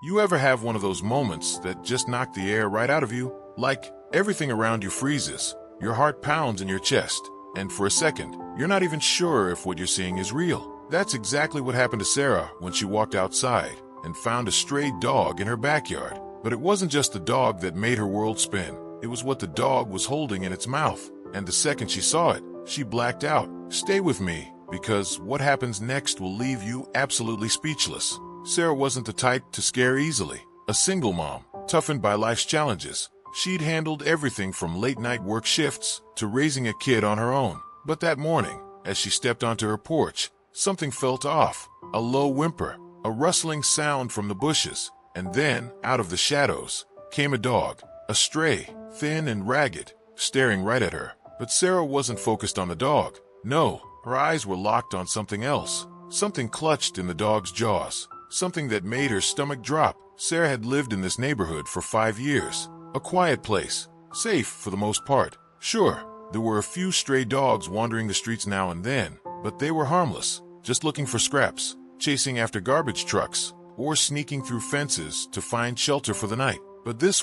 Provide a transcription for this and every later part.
You ever have one of those moments that just knock the air right out of you? Like, everything around you freezes, your heart pounds in your chest, and for a second, you're not even sure if what you're seeing is real. That's exactly what happened to Sarah when she walked outside and found a stray dog in her backyard. But it wasn't just the dog that made her world spin. It was what the dog was holding in its mouth. And the second she saw it, she blacked out. Stay with me, because what happens next will leave you absolutely speechless. Sarah wasn't the type to scare easily. A single mom, toughened by life's challenges. She'd handled everything from late-night work shifts to raising a kid on her own. But that morning, as she stepped onto her porch, something felt off. A low whimper, a rustling sound from the bushes, and then, out of the shadows, came a dog. A stray, thin and ragged, staring right at her. But Sarah wasn't focused on the dog. No, her eyes were locked on something else. Something clutched in the dog's jaws. Something that made her stomach drop. Sarah had lived in this neighborhood for 5 years. A quiet place. Safe for the most part. Sure, there were a few stray dogs wandering the streets now and then, but they were harmless, just looking for scraps, chasing after garbage trucks, or sneaking through fences to find shelter for the night. But this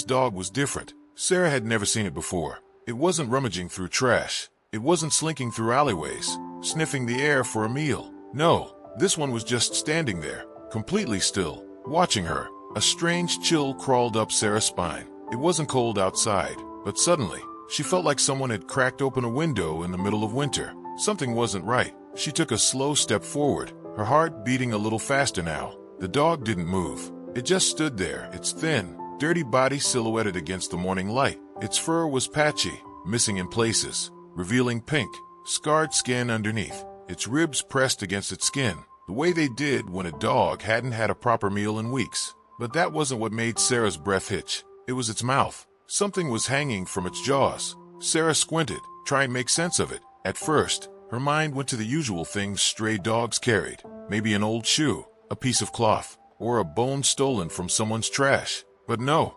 dog was different. Sarah had never seen it before. It wasn't rummaging through trash. It wasn't slinking through alleyways, sniffing the air for a meal. No, this one was just standing there, completely still, watching her. A strange chill crawled up Sarah's spine. It wasn't cold outside, but suddenly, she felt like someone had cracked open a window in the middle of winter. Something wasn't right. She took a slow step forward, her heart beating a little faster now. The dog didn't move. It just stood there, its thin, dirty body silhouetted against the morning light. Its fur was patchy, missing in places, revealing pink, scarred skin underneath. Its ribs pressed against its skin, the way they did when a dog hadn't had a proper meal in weeks. But that wasn't what made Sarah's breath hitch. It was its mouth. Something was hanging from its jaws. Sarah squinted, trying to make sense of it. At first, her mind went to the usual things stray dogs carried. Maybe an old shoe, a piece of cloth, or a bone stolen from someone's trash. But no,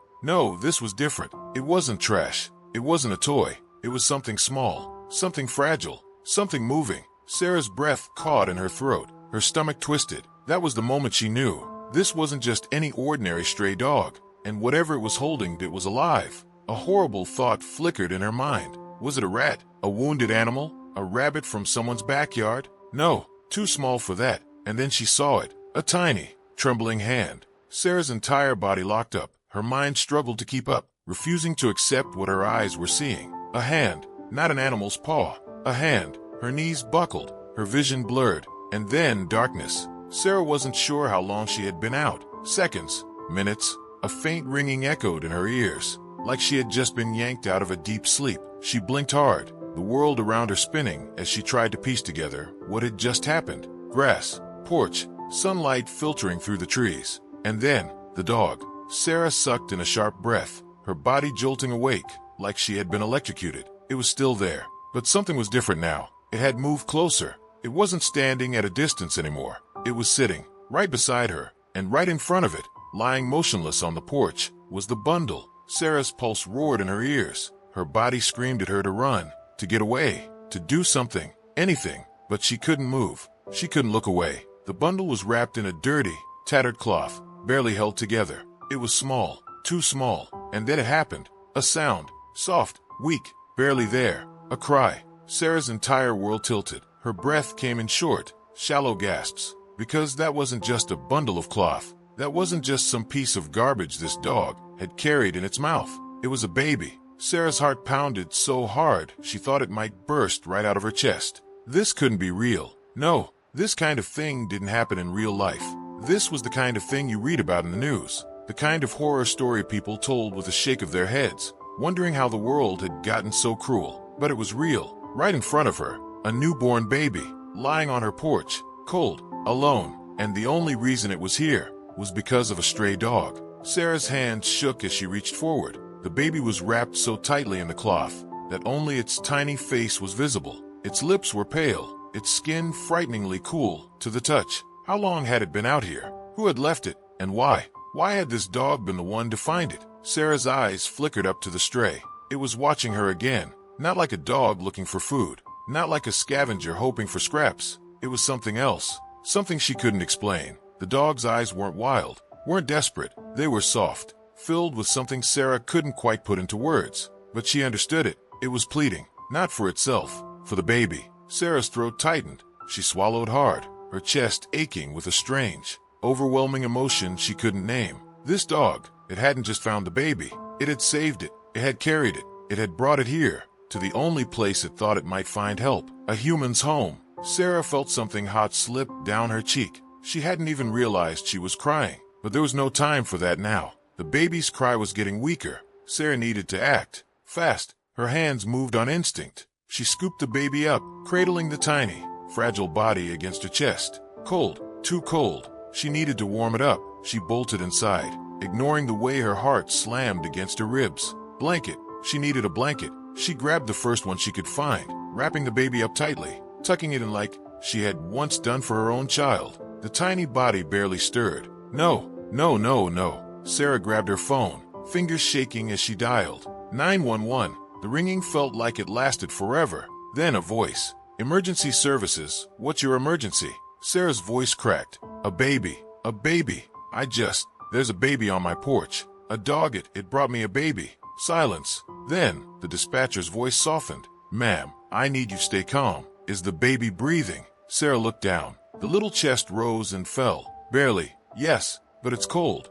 this was different. It wasn't trash. It wasn't a toy. It was something small, something fragile, something moving. Sarah's breath caught in her throat. Her stomach twisted. That was the moment she knew. This wasn't just any ordinary stray dog, and whatever it was holding, it was alive. A horrible thought flickered in her mind. Was it a rat? A wounded animal? A rabbit from someone's backyard? No, too small for that. And then she saw it. A tiny, trembling hand. Sarah's entire body locked up. Her mind struggled to keep up, refusing to accept what her eyes were seeing. A hand, not an animal's paw. A hand. Her knees buckled, her vision blurred, and then darkness. Sarah wasn't sure how long she had been out. Seconds, minutes. A faint ringing echoed in her ears, like she had just been yanked out of a deep sleep. She blinked hard, the world around her spinning as she tried to piece together what had just happened. Grass, porch, sunlight filtering through the trees. And then, the dog. Sarah sucked in a sharp breath, her body jolting awake, like she had been electrocuted. It was still there, but something was different now. It had moved closer. It wasn't standing at a distance anymore. It was sitting, right beside her, and right in front of it, lying motionless on the porch, was the bundle. Sarah's pulse roared in her ears. Her body screamed at her to run, to get away, to do something, anything, but she couldn't move. She couldn't look away. The bundle was wrapped in a dirty, tattered cloth, barely held together. It was small, too small, and then it happened. A sound, soft, weak, barely there. A cry. Sarah's entire world tilted. Her breath came in short, shallow gasps, because that wasn't just a bundle of cloth. That wasn't just some piece of garbage this dog had carried in its mouth. It was a baby. Sarah's heart pounded so hard she thought it might burst right out of her chest. This couldn't be real. No, this kind of thing didn't happen in real life. This was the kind of thing you read about in the news. The kind of horror story people told with a shake of their heads, wondering how the world had gotten so cruel. But it was real, right in front of her. A newborn baby, lying on her porch, cold, alone, and the only reason it was here was because of a stray dog. Sarah's hands shook as she reached forward. The baby was wrapped so tightly in the cloth that only its tiny face was visible. Its lips were pale, its skin frighteningly cool to the touch. How long had it been out here? Who had left it, and why? Why had this dog been the one to find it? Sarah's eyes flickered up to the stray. It was watching her again, not like a dog looking for food, not like a scavenger hoping for scraps. It was something else, something she couldn't explain. The dog's eyes weren't wild, weren't desperate. They were soft, filled with something Sarah couldn't quite put into words. But she understood it. It was pleading, not for itself, for the baby. Sarah's throat tightened. She swallowed hard, her chest aching with a strange, overwhelming emotion she couldn't name. This dog, it hadn't just found the baby. It had saved it. It had carried it. It had brought it here, to the only place it thought it might find help, a human's home. Sarah felt something hot slip down her cheek. She hadn't even realized she was crying, but there was no time for that now. The baby's cry was getting weaker. Sarah needed to act, fast. Her hands moved on instinct. She scooped the baby up, cradling the tiny, fragile body against her chest. Cold, too cold. She needed to warm it up. She bolted inside, ignoring the way her heart slammed against her ribs. Blanket. She needed a blanket. She grabbed the first one she could find, wrapping the baby up tightly, tucking it in like she had once done for her own child. The tiny body barely stirred. No, no, no, no. Sarah grabbed her phone, fingers shaking as she dialed 911. The ringing felt like it lasted forever. Then a voice. Emergency services, what's your emergency? Sarah's voice cracked. A baby, a baby. There's a baby on my porch. A dog, it brought me a baby. Silence. Then, the dispatcher's voice softened. Ma'am, I need you stay calm. Is the baby breathing? Sarah looked down. The little chest rose and fell. Barely. Yes, but it's cold.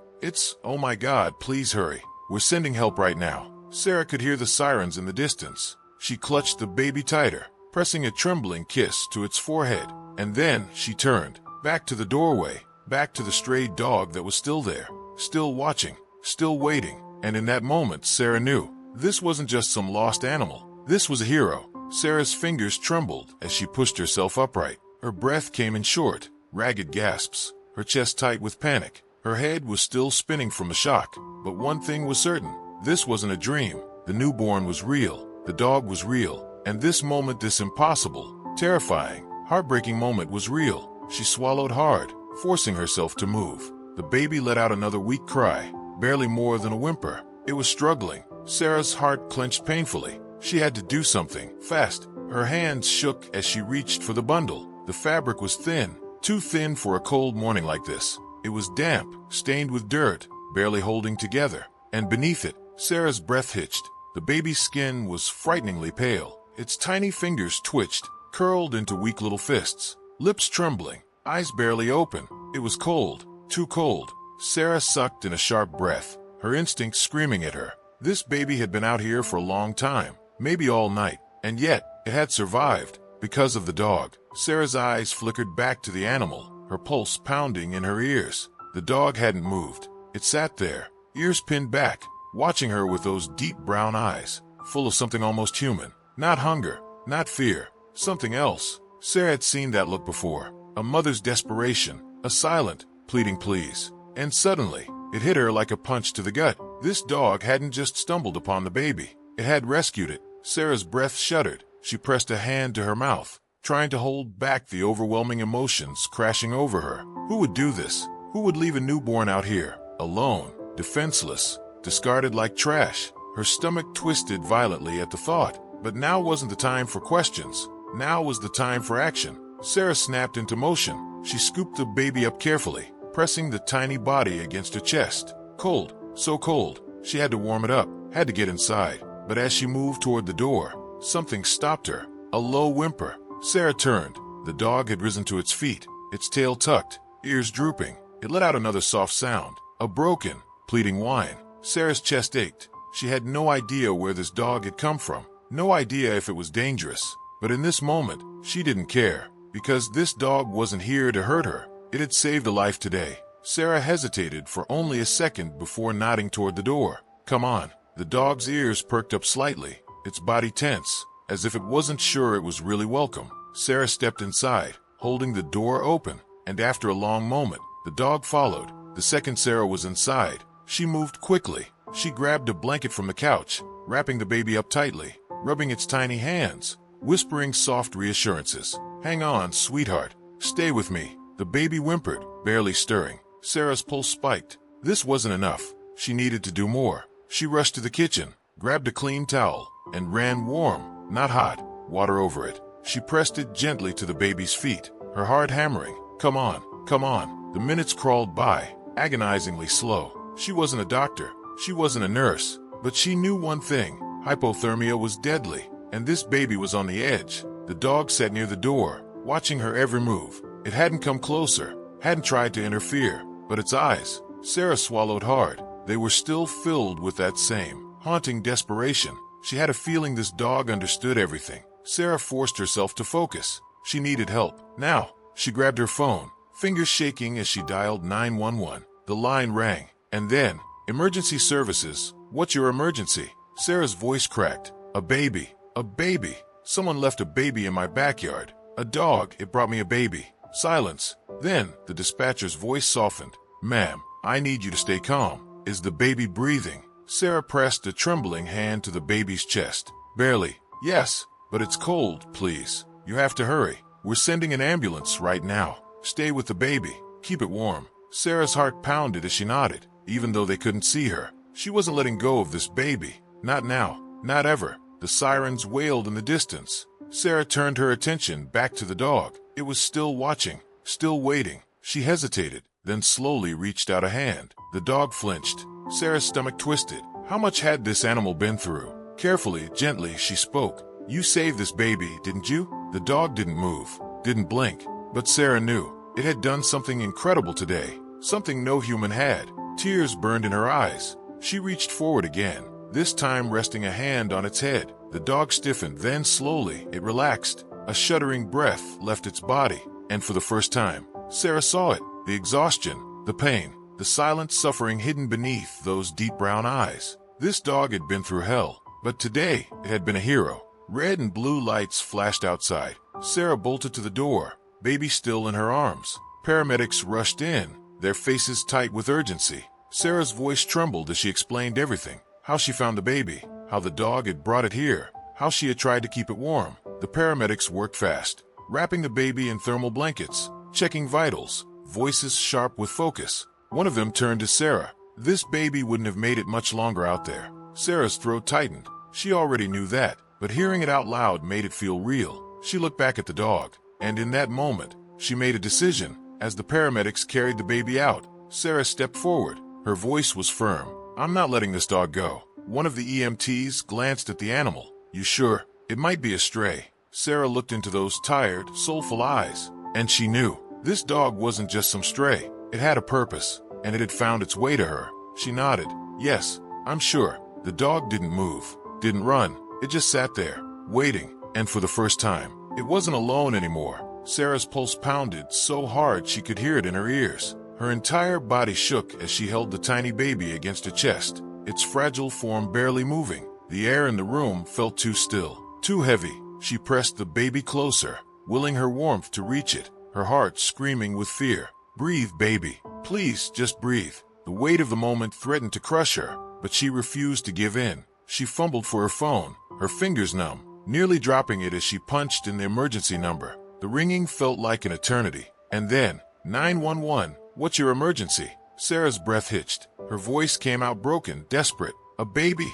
Oh my God, please hurry. We're sending help right now. Sarah could hear the sirens in the distance. She clutched the baby tighter, pressing a trembling kiss to its forehead. And then she turned, back to the doorway, back to the stray dog that was still there, still watching, still waiting. And in that moment, Sarah knew. This wasn't just some lost animal. This was a hero. Sarah's fingers trembled as she pushed herself upright. Her breath came in short, ragged gasps, her chest tight with panic. Her head was still spinning from the shock. But one thing was certain. This wasn't a dream. The newborn was real. The dog was real. And this moment, this impossible, terrifying, heartbreaking moment was real. She swallowed hard, forcing herself to move. The baby let out another weak cry, barely more than a whimper. It was struggling. Sarah's heart clenched painfully. She had to do something, fast. Her hands shook as she reached for the bundle. The fabric was thin, too thin for a cold morning like this. It was damp, stained with dirt, barely holding together. And beneath it, Sarah's breath hitched. The baby's skin was frighteningly pale. Its tiny fingers twitched, curled into weak little fists. Lips trembling, eyes barely open. It was cold, too cold. Sarah sucked in a sharp breath, her instincts screaming at her. This baby had been out here for a long time, maybe all night, and yet it had survived because of the dog. Sarah's eyes flickered back to the animal, her pulse pounding in her ears. The dog hadn't moved. It sat there, ears pinned back, watching her with those deep brown eyes, full of something almost human. Not hunger, not fear, something else. Sarah had seen that look before. A mother's desperation, a silent, pleading please. And suddenly, it hit her like a punch to the gut. This dog hadn't just stumbled upon the baby. It had rescued it. Sarah's breath shuddered. She pressed a hand to her mouth, trying to hold back the overwhelming emotions crashing over her. Who would do this? Who would leave a newborn out here, alone, defenseless, discarded like trash? Her stomach twisted violently at the thought. But now wasn't the time for questions. Now was the time for action. Sarah snapped into motion. She scooped the baby up carefully, pressing the tiny body against her chest. Cold, so cold. She had to warm it up, had to get inside. But as she moved toward the door, something stopped her. A low whimper. Sarah turned. The dog had risen to its feet, its tail tucked, ears drooping. It let out another soft sound, a broken, pleading whine. Sarah's chest ached. She had no idea where this dog had come from. No idea if it was dangerous. But in this moment, she didn't care, because this dog wasn't here to hurt her. It had saved a life today. Sarah hesitated for only a second before nodding toward the door. Come on. The dog's ears perked up slightly, its body tense, as if it wasn't sure it was really welcome. Sarah stepped inside, holding the door open, and after a long moment, the dog followed. The second Sarah was inside, she moved quickly. She grabbed a blanket from the couch, wrapping the baby up tightly, rubbing its tiny hands, whispering soft reassurances. Hang on, sweetheart. Stay with me. The baby whimpered, barely stirring. Sarah's pulse spiked. This wasn't enough. She needed to do more. She rushed to the kitchen, grabbed a clean towel, and ran warm, not hot, water over it. She pressed it gently to the baby's feet, her heart hammering. Come on, come on. The minutes crawled by. agonizingly slow. She wasn't a doctor, she wasn't a nurse, but she knew one thing: hypothermia was deadly, and this baby was on the edge. The dog sat near the door, watching her every move. It hadn't come closer, hadn't tried to interfere, but its eyes, Sarah swallowed hard. They were still filled with that same haunting desperation. She had a feeling this dog understood everything. Sarah forced herself to focus. She needed help. Now, she grabbed her phone, fingers shaking as she dialed 911. The line rang, and then, "Emergency services, what's your emergency?" Sarah's voice cracked. "A baby, a baby. Someone left a baby in my backyard. A dog, it brought me a baby." Silence. Then, the dispatcher's voice softened. "Ma'am, I need you to stay calm. Is the baby breathing?" Sarah pressed a trembling hand to the baby's chest. "Barely. Yes, but it's cold, please. You have to hurry. We're sending an ambulance right now. Stay with the baby. Keep it warm." Sarah's heart pounded as she nodded, even though they couldn't see her. She wasn't letting go of this baby. Not now. Not ever. The sirens wailed in the distance. Sarah turned her attention back to the dog. It was still watching, still waiting. She hesitated, then slowly reached out a hand. The dog flinched. Sarah's stomach twisted. How much had this animal been through? Carefully, gently, she spoke. "You saved this baby, didn't you?" The dog didn't move, didn't blink, but Sarah knew. It had done something incredible today, something no human had. Tears burned in her eyes. She reached forward again, this time resting a hand on its head. The dog stiffened, then slowly, it relaxed. A shuddering breath left its body, and for the first time, Sarah saw it. The exhaustion, the pain, the silent suffering hidden beneath those deep brown eyes. This dog had been through hell, but today it had been a hero. Red and blue lights flashed outside. Sarah bolted to the door, baby still in her arms. Paramedics rushed in, their faces tight with urgency. Sarah's voice trembled as she explained everything. How she found the baby, how the dog had brought it here, how she had tried to keep it warm. The paramedics worked fast, wrapping the baby in thermal blankets, checking vitals, voices sharp with focus. One of them turned to Sarah. This baby wouldn't have made it much longer out there. Sarah's throat tightened. She already knew that, but hearing it out loud made it feel real. She looked back at the dog, and in that moment, she made a decision. As the paramedics carried the baby out, Sarah stepped forward. Her voice was firm. "I'm not letting this dog go." One of the EMTs glanced at the animal. "You sure? It might be a stray." Sarah looked into those tired, soulful eyes, and she knew. This dog wasn't just some stray. It had a purpose, and it had found its way to her. She nodded. "Yes, I'm sure." The dog didn't move, didn't run. It just sat there, waiting, and for the first time, it wasn't alone anymore. Sarah's pulse pounded so hard she could hear it in her ears. Her entire body shook as she held the tiny baby against her chest, its fragile form barely moving. The air in the room felt too still, too heavy. She pressed the baby closer, willing her warmth to reach it, her heart screaming with fear. "Breathe, baby. Please, just breathe." The weight of the moment threatened to crush her, but she refused to give in. She fumbled for her phone, her fingers numb, nearly dropping it as she punched in the emergency number. The ringing felt like an eternity. And then, 911, what's your emergency? Sarah's breath hitched. Her voice came out broken, desperate. "A baby.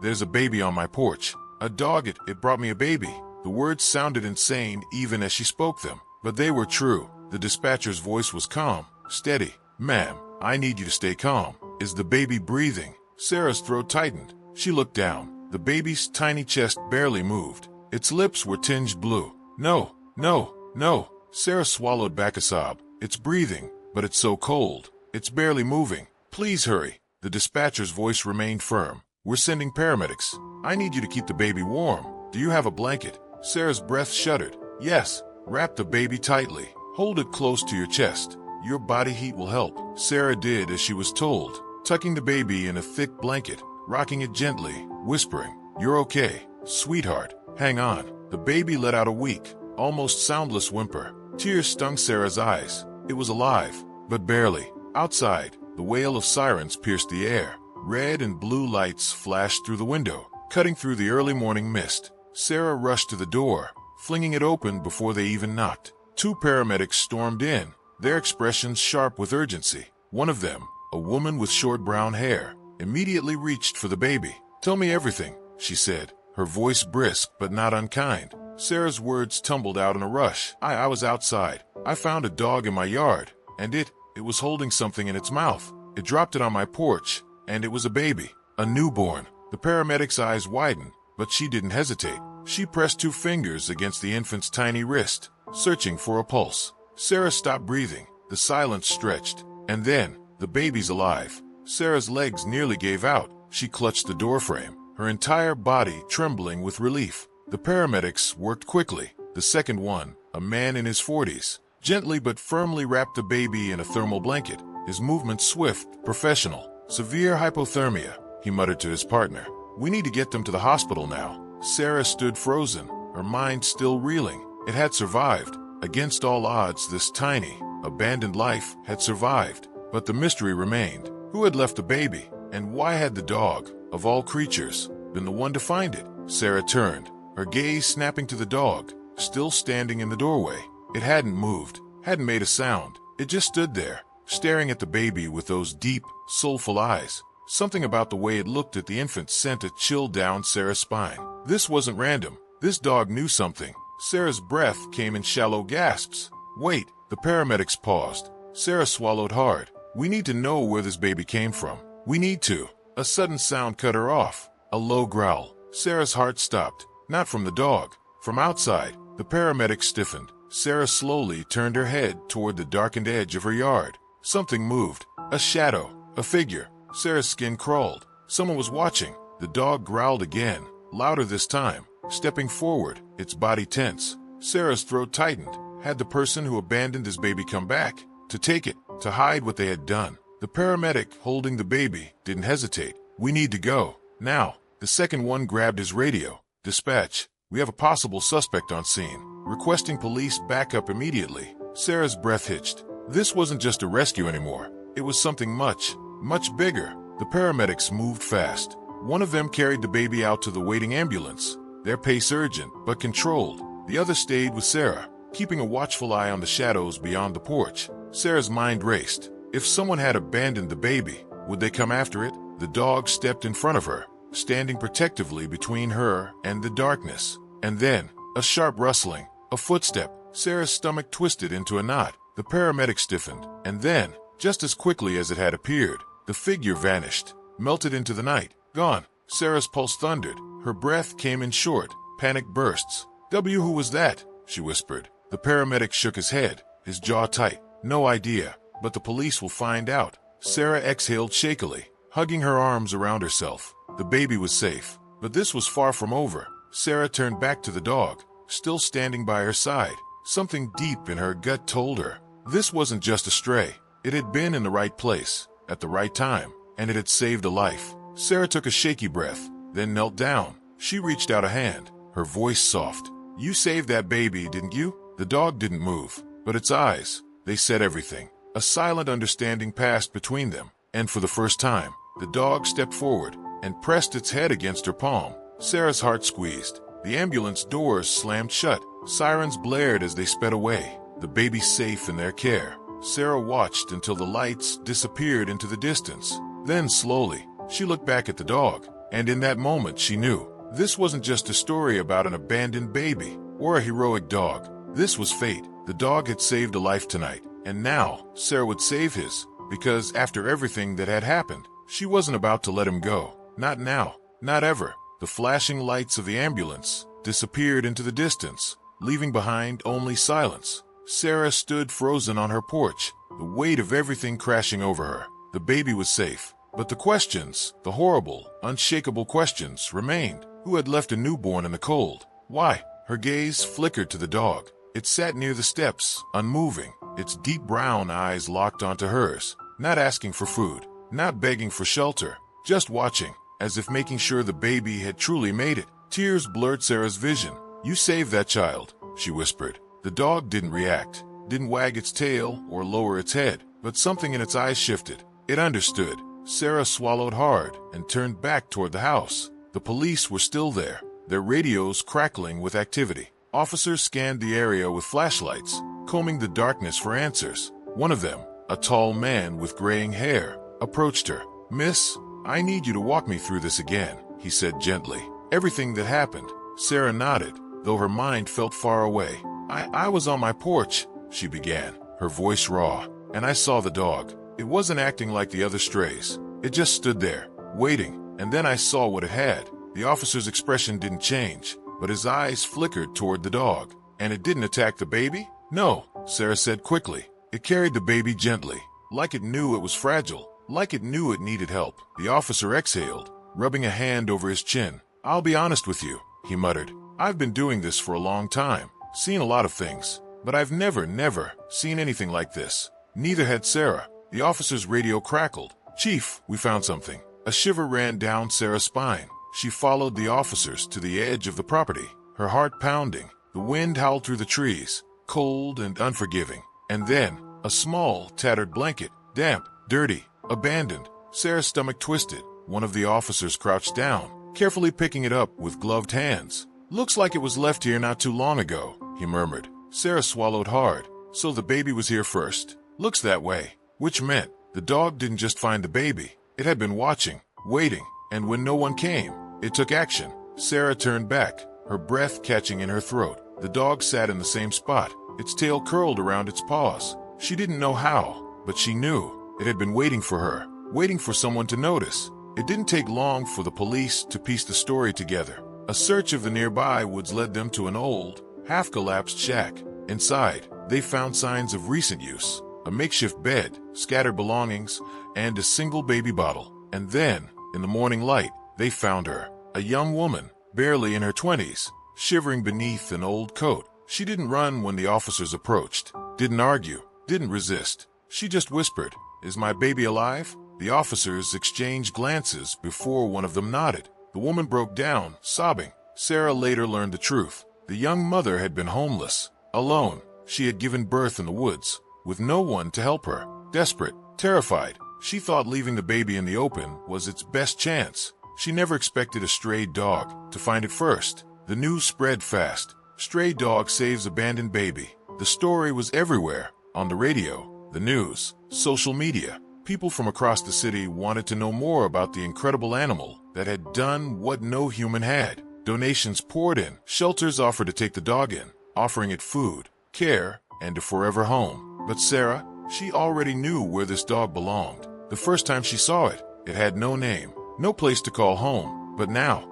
There's a baby on my porch. A dog, it brought me a baby." The words sounded insane even as she spoke them, but they were true. The dispatcher's voice was calm, steady. "Ma'am, I need you to stay calm. Is the baby breathing?" Sarah's throat tightened. She looked down. The baby's tiny chest barely moved. Its lips were tinged blue. "No, no, no." Sarah swallowed back a sob. "It's breathing, but it's so cold. It's barely moving. Please hurry." The dispatcher's voice remained firm. "We're sending paramedics. I need you to keep the baby warm. Do you have a blanket?" Sarah's breath shuddered. "Yes." "Wrap the baby tightly. Hold it close to your chest. Your body heat will help." Sarah did as she was told, tucking the baby in a thick blanket, rocking it gently, whispering, "You're okay, sweetheart. Hang on." The baby let out a weak, almost soundless whimper. Tears stung Sarah's eyes. It was alive, but barely. Outside, the wail of sirens pierced the air. Red and blue lights flashed through the window, cutting through the early morning mist. Sarah rushed to the door, flinging it open before they even knocked. Two paramedics stormed in, their expressions sharp with urgency. One of them, a woman with short brown hair, immediately reached for the baby. "Tell me everything," she said, her voice brisk but not unkind. Sarah's words tumbled out in a rush. I was outside. I found a dog in my yard, and it It was holding something in its mouth. It dropped it on my porch, and it was a baby, a newborn. The paramedic's eyes widened, but she didn't hesitate. She pressed 2 fingers against the infant's tiny wrist, searching for a pulse. Sarah stopped breathing. The silence stretched. And then, the baby's alive. Sarah's legs nearly gave out. She clutched the doorframe, her entire body trembling with relief. The paramedics worked quickly. The second one, a man in his 40s, gently but firmly wrapped the baby in a thermal blanket. His movements swift, professional. Severe hypothermia, he muttered to his partner. We need to get them to the hospital now. Sarah stood frozen, her mind still reeling. It had survived. Against all odds, this tiny, abandoned life had survived. But the mystery remained. Who had left the baby? And why had the dog, of all creatures, been the one to find it? Sarah turned, her gaze snapping to the dog, still standing in the doorway. It hadn't moved, hadn't made a sound. It just stood there, staring at the baby with those deep, soulful eyes. Something about the way it looked at the infant sent a chill down Sarah's spine. This wasn't random. This dog knew something. Sarah's breath came in shallow gasps. Wait, the paramedics paused. Sarah swallowed hard. We need to know where this baby came from. We need to. A sudden sound cut her off. A low growl. Sarah's heart stopped. Not from the dog. From outside. The paramedics stiffened. Sarah slowly turned her head toward the darkened edge of her yard. Something moved. A shadow. A figure. Sarah's skin crawled. Someone was watching. The dog growled again, louder this time, stepping forward, its body tense. Sarah's throat tightened. Had the person who abandoned his baby come back? To take it, to hide what they had done? The paramedic, holding the baby, didn't hesitate. We need to go. Now. The second one grabbed his radio. Dispatch. We have a possible suspect on scene. Requesting police backup immediately. Sarah's breath hitched. This wasn't just a rescue anymore. It was something much bigger. The paramedics moved fast. One of them carried the baby out to the waiting ambulance, their pace urgent but controlled. The other stayed with Sarah, keeping a watchful eye on the shadows beyond the porch. Sarah's mind raced. If someone had abandoned the baby, would they come after it? The dog stepped in front of her, standing protectively between her and the darkness. And then, a sharp rustling, a footstep. Sarah's stomach twisted into a knot. The paramedic stiffened, and then, just as quickly as it had appeared, the figure vanished, melted into the night, gone. Sarah's pulse thundered. Her breath came in short, panic bursts. Who was that? She whispered. The paramedic shook his head, his jaw tight. No idea, but the police will find out. Sarah exhaled shakily, hugging her arms around herself. The baby was safe, but this was far from over. Sarah turned back to the dog, still standing by her side. Something deep in her gut told her this wasn't just a stray. It had been in the right place, at the right time, and it had saved a life. Sarah took a shaky breath, then knelt down. She reached out a hand, her voice soft. You saved that baby, didn't you? The dog didn't move, but its eyes, they said everything. A silent understanding passed between them, and for the first time, the dog stepped forward and pressed its head against her palm. Sarah's heart squeezed. The ambulance doors slammed shut. Sirens blared as they sped away, the baby safe in their care. Sarah watched until the lights disappeared into the distance. Then slowly, she looked back at the dog, and in that moment she knew this wasn't just a story about an abandoned baby or a heroic dog. This was fate. The dog had saved a life tonight, and now Sarah would save his, because after everything that had happened, she wasn't about to let him go. Not now, not ever. The flashing lights of the ambulance disappeared into the distance, leaving behind only silence. Sarah stood frozen on her porch, the weight of everything crashing over her. The baby was safe, but the questions, the horrible, unshakable questions, remained. Who had left a newborn in the cold? Why? Her gaze flickered to the dog. It sat near the steps, unmoving, its deep brown eyes locked onto hers, not asking for food, not begging for shelter, just watching, as if making sure the baby had truly made it. Tears blurred Sarah's vision. You saved that child, she whispered. The dog didn't react, didn't wag its tail or lower its head, but something in its eyes shifted. It understood. Sarah swallowed hard and turned back toward the house. The police were still there, their radios crackling with activity. Officers scanned the area with flashlights, combing the darkness for answers. One of them, a tall man with graying hair, approached her. Miss, I need you to walk me through this again, he said gently. Everything that happened. Sarah nodded, though her mind felt far away. I was on my porch, she began, her voice raw. and I saw the dog. It wasn't acting like the other strays. It just stood there, waiting, and then I saw what it had. The officer's expression didn't change, but his eyes flickered toward the dog. And it didn't attack the baby? No, Sarah said quickly. It carried the baby gently, like it knew it was fragile, like it knew it needed help. The officer exhaled, rubbing a hand over his chin. I'll be honest with you, he muttered. I've been doing this for a long time, seen a lot of things, but I've never seen anything like this. Neither had Sarah. The officer's radio crackled. Chief, we found something. A shiver ran down Sarah's spine. She followed the officers to the edge of the property, her heart pounding. The wind howled through the trees, cold and unforgiving. And then, a small, tattered blanket, damp, dirty, abandoned. Sarah's stomach twisted. One of the officers crouched down, carefully picking it up with gloved hands. Looks like it was left here not too long ago, he murmured. Sarah swallowed hard. So the baby was here first. Looks that way. Which meant the dog didn't just find the baby. It had been watching, waiting, and when no one came, it took action. Sarah turned back, her breath catching in her throat. The dog sat in the same spot, its tail curled around its paws. She didn't know how, but she knew. It had been waiting for her, waiting for someone to notice. It didn't take long for the police to piece the story together. A search of the nearby woods led them to an old, half-collapsed shack. Inside, they found signs of recent use. A makeshift bed, scattered belongings, and a single baby bottle. And then, in the morning light, they found her, a young woman, barely in her 20s, shivering beneath an old coat. She didn't run when the officers approached, didn't argue, didn't resist. She just whispered, "Is my baby alive?" The officers exchanged glances before one of them nodded. The woman broke down, sobbing. Sarah later learned the truth. The young mother had been homeless, alone. She had given birth in the woods, with no one to help her. Desperate, terrified, she thought leaving the baby in the open was its best chance. She never expected a stray dog to find it first. The news spread fast. Stray dog saves abandoned baby. The story was everywhere, on the radio, the news, social media. People from across the city wanted to know more about the incredible animal that had done what no human had. Donations poured in. Shelters offered to take the dog in, offering it food, care, and a forever home. But Sarah, she already knew where this dog belonged. The first time she saw it, it had no name, no place to call home. But now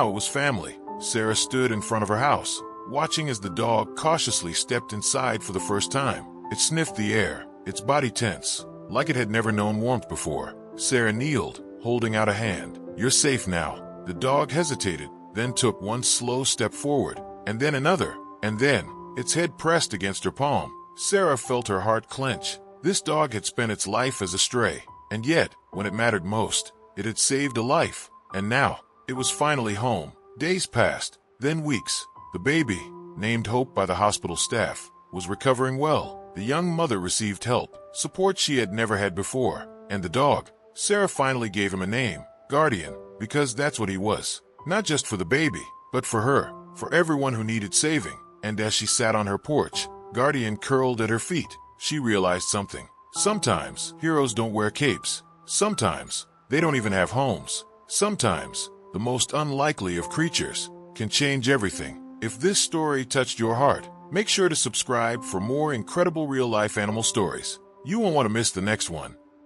it was family. Sarah stood in front of her house, watching as the dog cautiously stepped inside for the first time. It sniffed the air, its body tense, like it had never known warmth before. Sarah kneeled, holding out a hand. "You're safe now." The dog hesitated, then took one slow step forward, and then another, and then, its head pressed against her palm. Sarah felt her heart clench. This dog had spent its life as a stray, and yet, when it mattered most, it had saved a life. And now, it was finally home. Days passed, then weeks. The baby, named Hope by the hospital staff, was recovering well. The young mother received help, support she had never had before. And the dog, Sarah finally gave him a name, Guardian, because that's what he was. Not just for the baby, but for her, for everyone who needed saving. And as she sat on her porch, Guardian curled at her feet, she realized something. Sometimes, heroes don't wear capes. Sometimes, they don't even have homes. Sometimes, the most unlikely of creatures can change everything. If this story touched your heart, make sure to subscribe for more incredible real-life animal stories. You won't want to miss the next one.